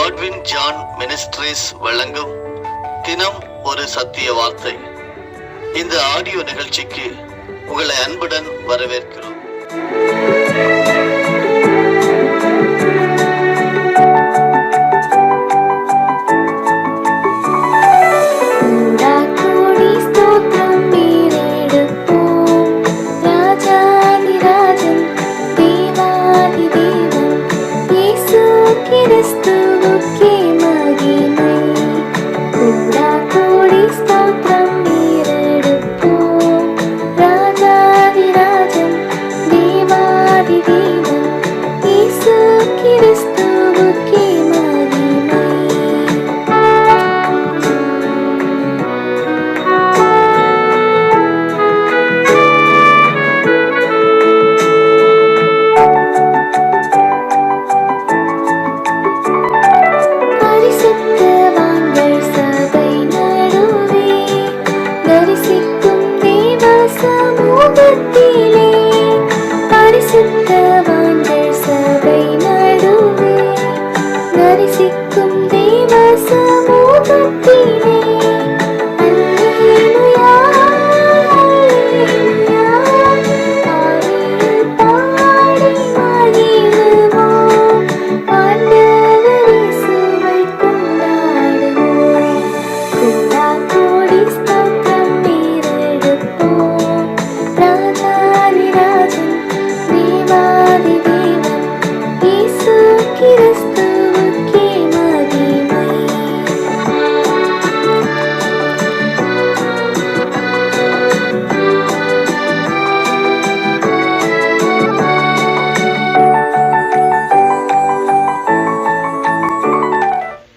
Godwin John ministries வழங்கும் தினம் ஒரு சத்திய வார்த்தை. இந்த ஆடியோ நிகழ்ச்சிக்கு உங்களை அன்புடன் வரவேற்கிறோம்.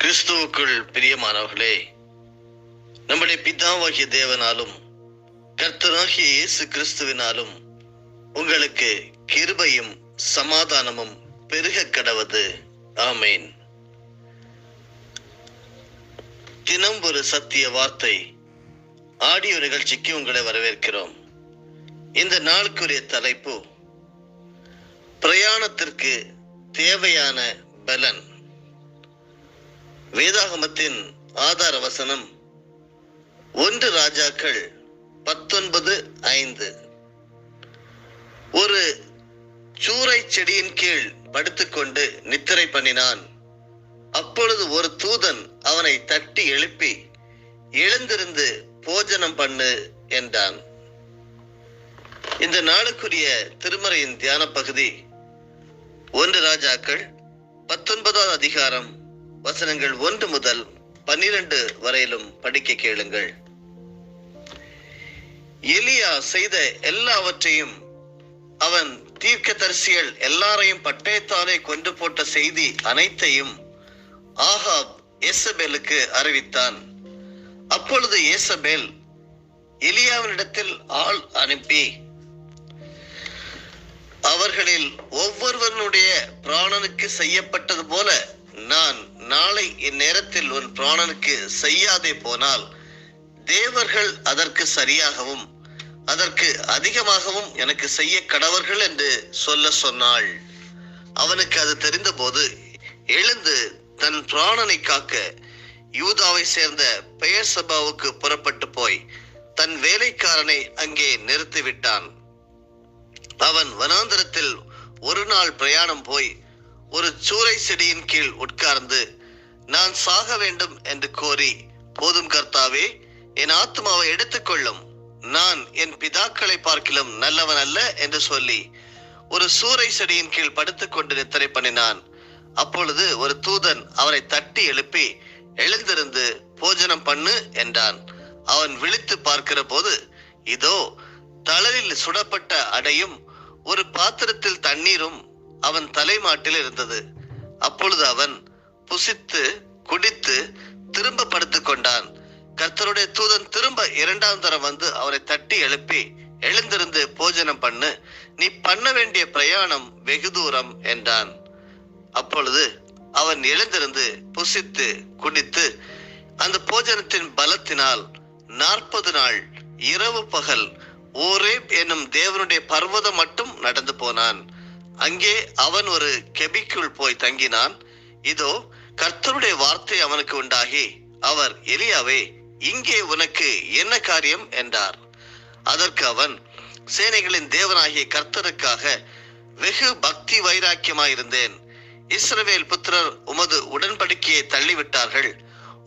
கிறிஸ்துவுக்குள் பிரியமானவர்களே, நம்முடைய பிதாவாகிய தேவனாலும் கர்த்தராகிய இயேசு கிறிஸ்துவினாலும் உங்களுக்கு கிருபையும் சமாதானமும் பெருக கடவது. ஆமேன். தினம் ஒரு சத்திய வார்த்தை ஆடியோ நிகழ்ச்சிக்கு உங்களை வரவேற்கிறோம். இந்த நாளுக்குரிய தலைப்பு பிரயாணத்திற்கு தேவையான பலன். வேதாகமத்தின் ஆதார வசனம் 1 ராஜாக்கள் 19:5. ஒரு சூறை செடியின் கீழ் படுத்துக்கொண்டு நித்திரை பண்ணினான். அப்பொழுது ஒரு தூதன் அவனை தட்டி எழுப்பி, எழுந்திருந்து போஜனம் பண்ணு என்றான். இந்த நாளுக்குரிய திருமறையின் தியான பகுதி 1 ராஜாக்கள் 19 அதிகாரம் வசனங்கள் 1 முதல் 12 வரையிலும் படிக்க கேளுங்கள். எலியா செய்த எல்லாவற்றையும், அவன் தீர்க்கதரிசிகள் எல்லாரையும் பட்டயத்தாலே கொண்டு போட்ட செய்தி அனைத்தையும் ஆகாப் யேசபேலுக்கு அறிவித்தான். அப்பொழுது யேசபேல் எலியாவினிடத்தில் ஆள் அனுப்பி, அவர்களில் ஒவ்வொருவனுடைய பிராணனுக்கு செய்யப்பட்டது போல நான் நாளை இந்நேரத்தில் உன் பிராணனுக்கு செய்யாதே போனால் தேவர்கள் அதற்கு சரியாகவும் அதற்கு அதிகமாகவும் எனக்கு செய்ய கடவர்கள் என்று சொல்ல சொன்னாள். அவனுக்கு அது தெரிந்தபோது எழுந்து தன் பிராணனை காக்க யூதாவை சேர்ந்த பெயர்சபாவுக்கு புறப்பட்டு போய் தன் வேலைக்காரனை அங்கே நிறுத்திவிட்டான். அவன் வனாந்தரத்தில் ஒரு நாள் பிரயாணம் போய் ஒரு சூறை செடியின் கீழ் உட்கார்ந்து, நான் சாக வேண்டும் என்று கோரி, போதும் கர்த்தாவே, என் ஆத்மாவை எடுத்துக்கொள்ளும், நான் என் பிதாக்களை பார்க்கிலும் நல்லவன் அல்ல என்று சொல்லி ஒரு சூறை செடியின் கீழ் படுத்துக்கொண்டு நித்திரை பண்ணினான். அப்பொழுது ஒரு தூதன் அவனை தட்டி எழுப்பி, எழுந்திருந்து போஜனம் பண்ணு என்றான். அவன் விழித்து பார்க்கிற போது, இதோ தளரில் சுடப்பட்ட அடையும் ஒரு பாத்திரத்தில் தண்ணீரும் அவன் தலைமாட்டில் இருந்தது. அப்பொழுது அவன் புசித்து குடித்து திரும்ப படுத்துக் கொண்டான். கர்த்தருடைய தூதன் திரும்ப 2ஆம் தரம் வந்து அவனை தட்டி எழுப்பி, எழுந்திருந்து போஜனம் பண்ணு, நீ பண்ண வேண்டிய பிரயாணம் வெகு தூரம் என்றான். அப்பொழுது அவன் எழுந்திருந்து புசித்து குடித்து அந்த போஜனத்தின் பலத்தினால் 40 நாள் இரவு பகல் ஓரேப் என்னும் தேவனுடைய பர்வதம் மட்டும் நடந்து போனான். அங்கே அவன் ஒரு கெபிக்குள் போய் தங்கினான். இதோ கர்த்தருடைய வார்த்தை அவனுக்கு உண்டாகி, அவர், எலியாவே, இங்கே உனக்கு என்ன காரியம் என்றார். அதற்கு அவன், சேனைகளின் தேவனாகிய கர்த்தருக்காக வெகு பக்தி வைராக்கியமாயிருந்தேன். இஸ்ரவேல் புத்திரர் உமது உடன்படிக்கையை தள்ளிவிட்டார்கள்.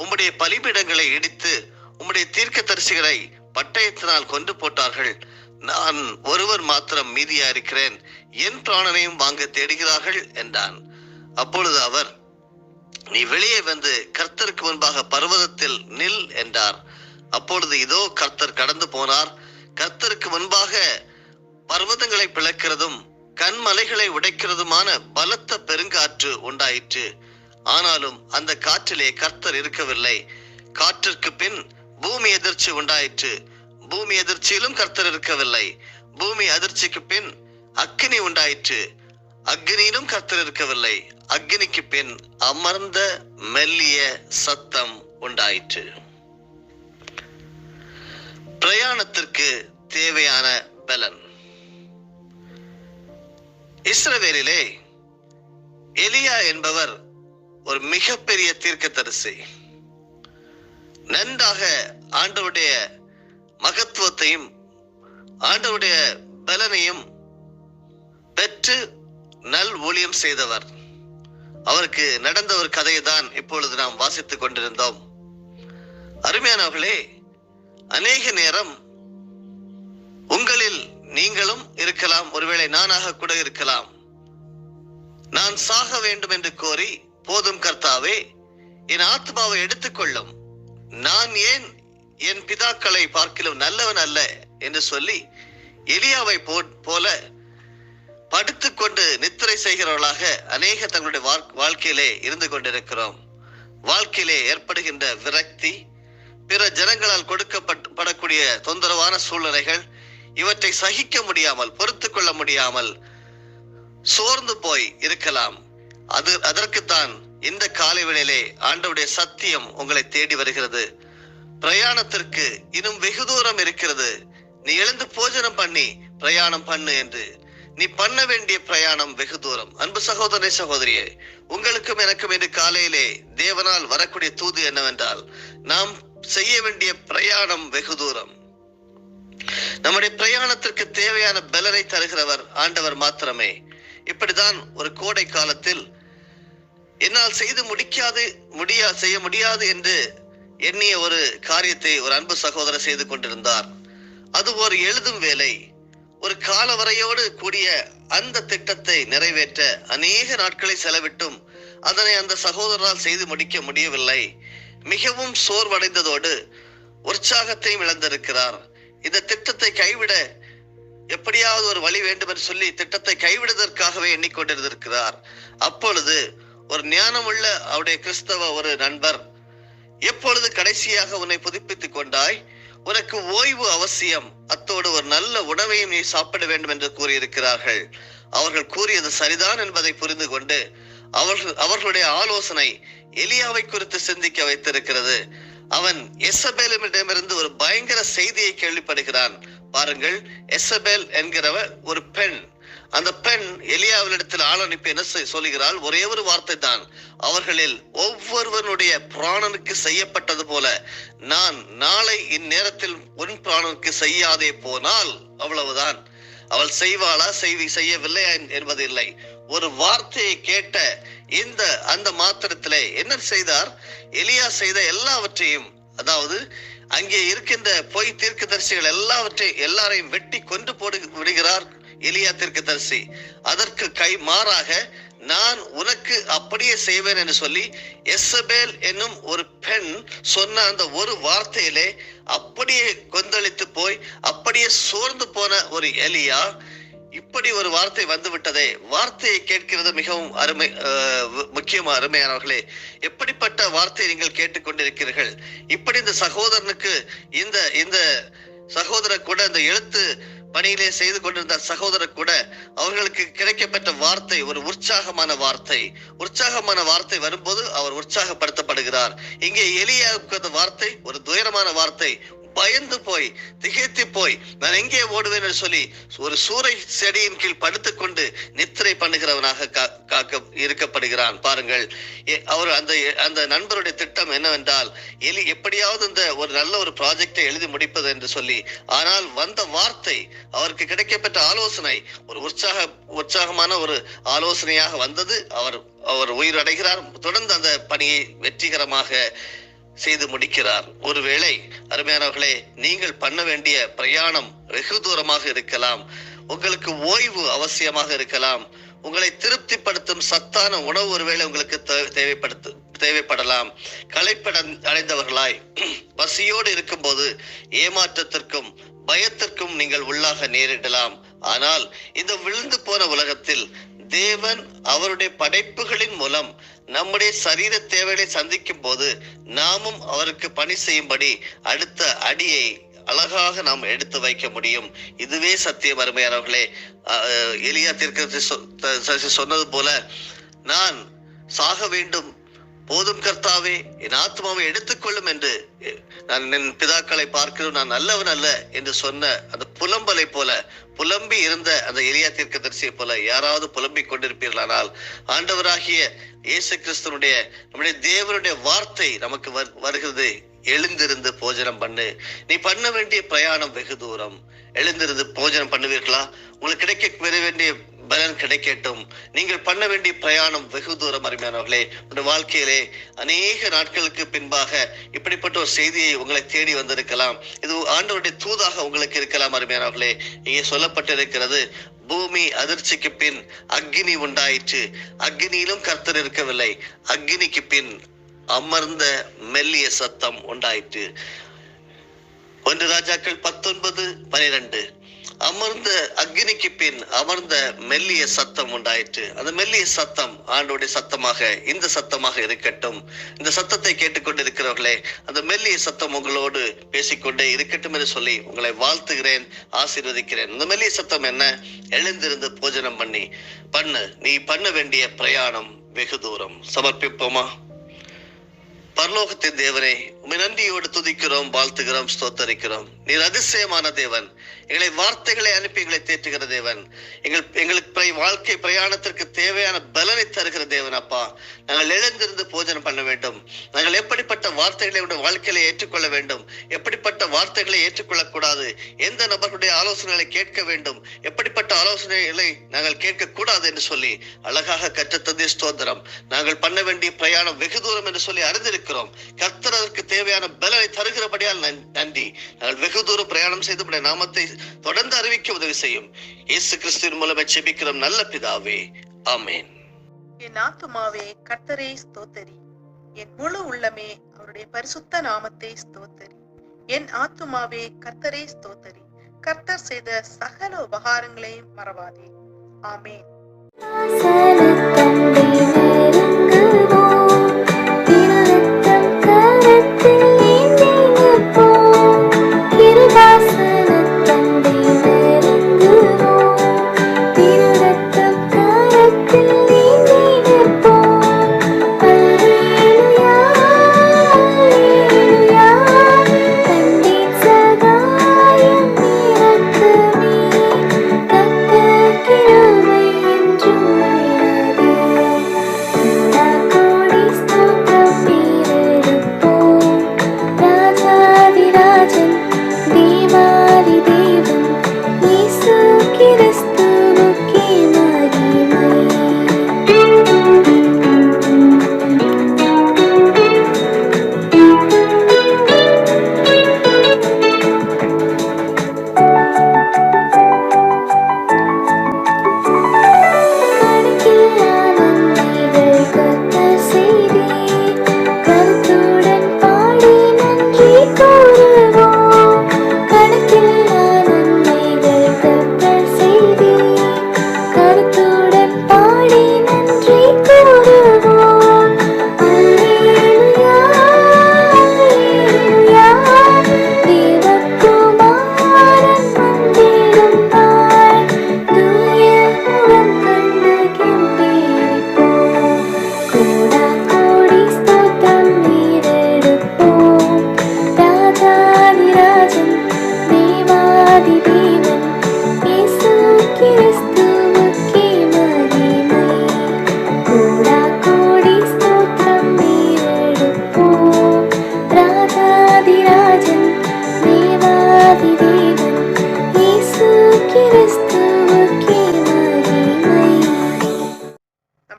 உம்முடைய பலிபீடங்களை இடித்து உம்முடைய தீர்க்கதரிசிகளை பட்டயத்தினால் கொண்டு போட்டார்கள். நான் ஒருவர் மாத்திரம் மீதியா இருக்கிறேன். என் பிராணனையும் வாங்க தேடுகிறார்கள் என்றான். அப்பொழுது அவர், நீ வெளியே வந்து கர்த்தருக்கு முன்பாக பர்வதத்தில் நில் என்றார். அப்பொழுது இதோ கர்த்தர் கடந்து போனார். கர்த்தருக்கு முன்பாக பர்வதங்களை பிளக்கிறதும் கண்மலைகளை உடைக்கிறதுமான பலத்த பெருங்காற்று உண்டாயிற்று. ஆனாலும் அந்த காற்றிலே கர்த்தர் இருக்கவில்லை. காற்றிற்கு பின் பூமி அதிர்ச்சி உண்டாயிற்று. பூமி அதிர்ச்சியிலும் கர்த்தர் இருக்கவில்லை. பூமி அதிர்ச்சிக்கு பின் அக்கினி உண்டாயிற்று. அக்னியிலும் கர்த்தர் இருக்கவில்லை. அக்னிக்கு பின் அமர்ந்த மெல்லிய சத்தம் உண்டாயிற்று. பிரயாணத்திற்கு தேவையான பலன். இஸ்ரவேலிலே எலியா என்பவர் ஒரு மிகப்பெரிய தீர்க்கதரிசி. நன்றாக ஆண்டவருடைய மகத்துவத்தையும் ஆண்டவருடைய பலனையும் பெற்று நல் ஊழியம் செய்தவர். அவருக்கு நடந்த ஒரு கதையை தான் இப்பொழுது நாம் வாசித்துக் கொண்டிருந்தோம். அருமையானவர்களே, அநேக நேரம் உங்களில் நீங்களும் இருக்கலாம், ஒருவேளை நானாக கூட இருக்கலாம். நான் சாக வேண்டும் என்று கோரி, போதும் கர்த்தாவே, என் ஆத்மாவை எடுத்துக்கொள்ளும், நான் ஏன் என் பிதாக்களை பார்க்கிலும் நல்லவன் அல்ல என்று சொல்லி எலியாவை போல படுத்துக்கொண்டு நித்திரை செய்கிறவர்களாக அநேக தங்களுடைய வாழ்க்கையிலே இருந்து கொண்டிருக்கிறோம். வாழ்க்கையிலே ஏற்படுகின்ற விரக்தி, பிற ஜனங்களால் கொடுக்கப்படக்கூடிய தொந்தரவான சூழ்நிலைகள், இவற்றை சகிக்க முடியாமல், பொறுத்து கொள்ள முடியாமல் சோர்ந்து போய் இருக்கலாம். அதற்குத்தான் இந்த காலை வேளையிலே ஆண்டவருடைய சத்தியம் உங்களை தேடி வருகிறது. பிரயாணத்திற்கு இன்னும் வெகு தூரம் இருக்கிறது. நீ எழுந்து போஜனம் பண்ணி பிரயாணம் பண்ணு என்று. நீ பண்ண வேண்டிய பிரயாணம் வெகு தூரம். அன்பு சகோதரனே, சகோதரியே, உங்களுக்கும் எனக்கும் இன்று காலையிலே தேவனால் வரக்கூடிய தூது என்னவென்றால், நாம் செய்ய வேண்டிய பிரயாணம் வெகு தூரம். நம்முடைய பிரயாணத்திற்கு தேவையான பலனை தருகிறவர் ஆண்டவர் மாத்திரமே. இப்படிதான் ஒரு கோடை காலத்தில் என்னால் செய்ய முடியாது என்று எண்ணிய ஒரு காரியத்தை ஒரு அன்பு சகோதரர் செய்து கொண்டிருந்தார். அது ஒரு எழுதும் வேலை. ஒரு காலவரையோடு கூடிய அந்த திட்டத்தை நிறைவேற்ற அநேக நாட்களை செலவிட்டும் அதனை அந்த சகோதரரால் செய்து முடிக்க முடியவில்லை. மிகவும் சோர்வடைந்ததோடு உற்சாகத்தையும் இழந்திருக்கிறார். இந்த திட்டத்தை கைவிட எப்படியாவது ஒரு வழி வேண்டும் என்று சொல்லி திட்டத்தை கைவிடுவதற்காகவே எண்ணிக்கொண்டிருந்திருக்கிறார். அப்பொழுது ஒரு ஞானமுள்ள அவருடைய கிறிஸ்தவ ஒரு நண்பர், எப்பொழுது கடைசியாக உன்னை புதுப்பித்துக் கொண்டாய்? உனக்கு ஓய்வு அவசியம். அத்தோடு ஒரு நல்ல உணவையும் நீ சாப்பிட வேண்டும் என்று கூறியிருக்கிறார்கள். அவர்கள் கூறியது சரிதான் என்பதை புரிந்து கொண்டு அவர்களுடைய ஆலோசனை எலியாவை குறித்து சிந்திக்க வைத்திருக்கிறது. அவன் எசபேலிடமிருந்து ஒரு பயங்கர செய்தியை கேள்விப்படுகிறான். பாருங்கள், எசபேல் என்கிறவர் ஒரு பெண். அந்த பெண் எலியாவினிடத்தில் ஆள் அனுப்பி என்ன சொல்லுகிறாள்? ஒரே ஒரு வார்த்தை தான், அவர்களில் ஒவ்வொருவனுடைய பிராணனுக்கு செய்யப்பட்டது போல நான் நாளை இந்நேரத்தில் உன் பிராணனுக்கு செய்யாதே போனால், அவ்வளவுதான். அவள் செய்வாளா செய்யவில்லை என்பது இல்லை. ஒரு வார்த்தையை கேட்ட அந்த மாத்திரத்திலே என்ன செய்தார்? எலியா செய்த எல்லாவற்றையும், அதாவது அங்கே இருக்கின்ற பொய் தீர்க்கதரிசிகள் எல்லாரையும் வெட்டி கொண்டு விடுகிறார் எலியா தீர்க்கதரிசி. அதற்கு மாறாக நான் உனக்கு அப்படியே செய்வேன் என்று சொல்லி எசபேல் என்னும் ஒரு பெண் சொன்ன அந்த ஒரு வார்த்தையிலே அப்படியே கொந்தளித்து போய் அப்படியே சோர்ந்து போன ஒரு எலியா, இப்படி ஒரு வார்த்தை வந்து விட்டதே. வார்த்தையை கேட்கிறது மிகவும் அருமையானவர்களே. எப்படிப்பட்ட வார்த்தையை நீங்கள் கேட்டுக்கொண்டிருக்கிறீர்கள்? இப்படி இந்த சகோதரனுக்கு இந்த சகோதரர் கூட இந்த எழுத்து பணியிலே செய்து கொண்டிருந்த சகோதரர் கூட அவர்களுக்கு கிடைக்கப்பட்ட வார்த்தை ஒரு உற்சாகமான வார்த்தை வரும்போது அவர் உற்சாகப்படுத்தப்படுகிறார். இங்கே எலியாவுக்கு அந்த வார்த்தை ஒரு துயரமான வார்த்தை. பயந்து போய் திகைத்து போய் நான் எங்கே ஓடுவேன் என்று சொல்லி ஒரு சூறை செடியின் கீழ் படுத்துக்கொண்டு நித்திரை பண்ணுகிறவனாக இருக்கப்படுகிறான். பாருங்கள், அவர் அந்த நண்பருடைய திட்டம் என்னவென்றால் எப்படியாவது இந்த ஒரு நல்ல ஒரு ப்ராஜெக்டை எழுதி முடிப்பது என்று சொல்லி, ஆனால் வந்த வார்த்தை அவருக்கு கிடைக்கப்பட்ட ஆலோசனை ஒரு உற்சாகமான ஒரு ஆலோசனையாக வந்தது. அவர் உயிரடைகிறார். தொடர்ந்து அந்த பணியை வெற்றிகரமாக செய்து முடிக்கிறார். ஒருவேளை அருமையானவர்களே, நீங்கள் பண்ண வேண்டிய பிரயாணம் வெகு தூரமாக இருக்கலாம். உங்களுக்கு ஓய்வு அவசியமாக இருக்கலாம். உங்களை திருப்திப்படுத்தும் சத்தான உணவு ஒருவேளை உங்களுக்கு தேவைப்படலாம். அடைந்தவர்களாய் பசியோடு இருக்கும் போது ஏமாற்றத்திற்கும் பயத்திற்கும் நீங்கள் உள்ளாக நேரிடலாம். ஆனால் இந்த விழுந்து போன உலகத்தில் தேவன் அவருடைய படைப்புகளின் மூலம் நம்முடைய சரீர தேவைகளை சந்திக்கும் போது நாமும் அவருக்கு பணி செய்யும்படி அடுத்த அடியை அழகாக நாம் எடுத்து வைக்க முடியும். இதுவே சத்தியம். அருமையானவர்களே, எலியா தீர்க்கதரிசி சொன்னது போல, நான் சாக வேண்டும், போதும் கர்த்தாவே, என் ஆத்மாவை எடுத்துக்கொள்ளும் என்று நான் என் பிதாக்களை பார்க்கிறோம், நான் நல்லவன் அல்ல என்று சொன்ன அந்த புலம்பலை போல, புலம்பி இருந்த அந்த எலியா தீர்க்கதரிசியை போல யாராவது புலம்பிக் கொண்டிருப்பீர்களானால், ஆண்டவராகிய இயேசு கிறிஸ்துனுடைய நம்முடைய தேவனுடைய வார்த்தை நமக்கு வருகிறது. எழுந்திருந்து போஜனம் பண்ணு. நீ பண்ண வேண்டிய பிரயாணம் வெகு தூரம். எழுந்திருந்து போஜனம் பண்ணுவீர்களா? உங்களுக்கு கிடைக்க வேண்டிய பலன் கிடைக்கட்டும். நீங்கள் பண்ண வேண்டிய பிரயாணம் வெகு தூரம். அருமையானவர்களே, உங்களுடைய வாழ்க்கையிலே அநேக நாட்களுக்கு பின்பாக இப்படிப்பட்ட ஒரு செய்தியை உங்களை தேடி வந்திருக்கலாம். இது ஆண்டவருடைய தூதாக உங்களுக்கு இருக்கலாம். அருமையானவர்களே, இங்கே சொல்லப்பட்டிருக்கிறது, பூமி அதிர்ச்சிக்கு பின் அக்கினி உண்டாயிற்று. அக்கினியிலும் கர்த்தர் இருக்கவில்லை. அக்கினிக்கு பின் அமர்ந்த மெல்லிய சத்தம் உண்டாயிற்று. 1 ராஜாக்கள் 19:12. அமர்ந்த அக்னிக்கு பின் அமர்ந்த மெல்லிய சத்தம் உண்டாயிற்று. அந்த மெல்லிய சத்தம் ஆண்டோடைய சத்தமாக, இந்த சத்தமாக இருக்கட்டும். இந்த சத்தத்தை கேட்டுக்கொண்டிருக்கிறவர்களே, அந்த மெல்லிய சத்தம் உங்களோடு பேசிக்கொண்டே இருக்கட்டும் என்று சொல்லி உங்களை வாழ்த்துகிறேன், ஆசீர்வதிக்கிறேன். இந்த மெல்லிய சத்தம் என்ன? எழுந்திருந்து போஜனம் பண்ணு. நீ பண்ண வேண்டிய பிரயாணம் வெகு தூரம். சமர்ப்பிப்போமா? பரலோகத்தின் தேவனே, உம்மை நன்றியோடு துதிக்கிறோம், வாழ்த்துகிறோம், ஸ்தோத்தரிக்கிறோம். நீர் அதிசயமான தேவன். எங்களை வார்த்தைகளை அனுப்பி எங்களை தேற்றுகிற தேவன். எங்களுக்கு வாழ்க்கை பிரயாணத்திற்கு தேவையான பலனை தருகிற தேவன். அப்பா, நாங்கள் எழுந்திருந்து போஜனம் பண்ண வேண்டும். நாங்கள் எப்படிப்பட்ட வார்த்தைகளை வாழ்க்கையில ஏற்றுக்கொள்ள வேண்டும், எப்படிப்பட்ட வார்த்தைகளை ஏற்றுக்கொள்ளக்கூடாது, எந்த நபர்களுடைய ஆலோசனைகளை கேட்க வேண்டும், எப்படிப்பட்ட ஆலோசனைகளை நாங்கள் கேட்க கூடாது என்று சொல்லி அழகாக கற்றுத்தந்தே ஸ்தோத்திரம். நாங்கள் பண்ண வேண்டிய பிரயாணம் வெகு தூரம் என்று சொல்லி அறிந்திருக்கிறோம். கர்த்தர் அதற்கு தேவையான பலனை தருகிறபடியால் நன்றி. நாங்கள் வெகு தூரம் பிரயாணம் செய்து நாமத்தை தொடர்ந்து அறிவிக்க உதவி செய்யும். இயேசு கிறிஸ்துவின் மூலம் ஜெபிக்கிறோம் நல்ல பிதாவே, ஆமென். என் ஆத்துமாவே கர்த்தரை ஸ்தோத்தரி, என் முழு உள்ளமே அவருடைய பரிசுத்த நாமத்தை ஸ்தோத்தரி. என் ஆத்துமாவே கர்த்தரை ஸ்தோத்தரி, கர்த்தர் செய்த சகல உபகாரங்களையும் மறவாதே. ஆமென். கிருபை என்றும்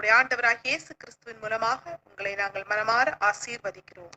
நம்முடைய ஆண்டவராகிய இயேசு கிறிஸ்துவின் மூலமாக உங்களை நாங்கள் மனமாற ஆசீர்வதிக்கிறோம்.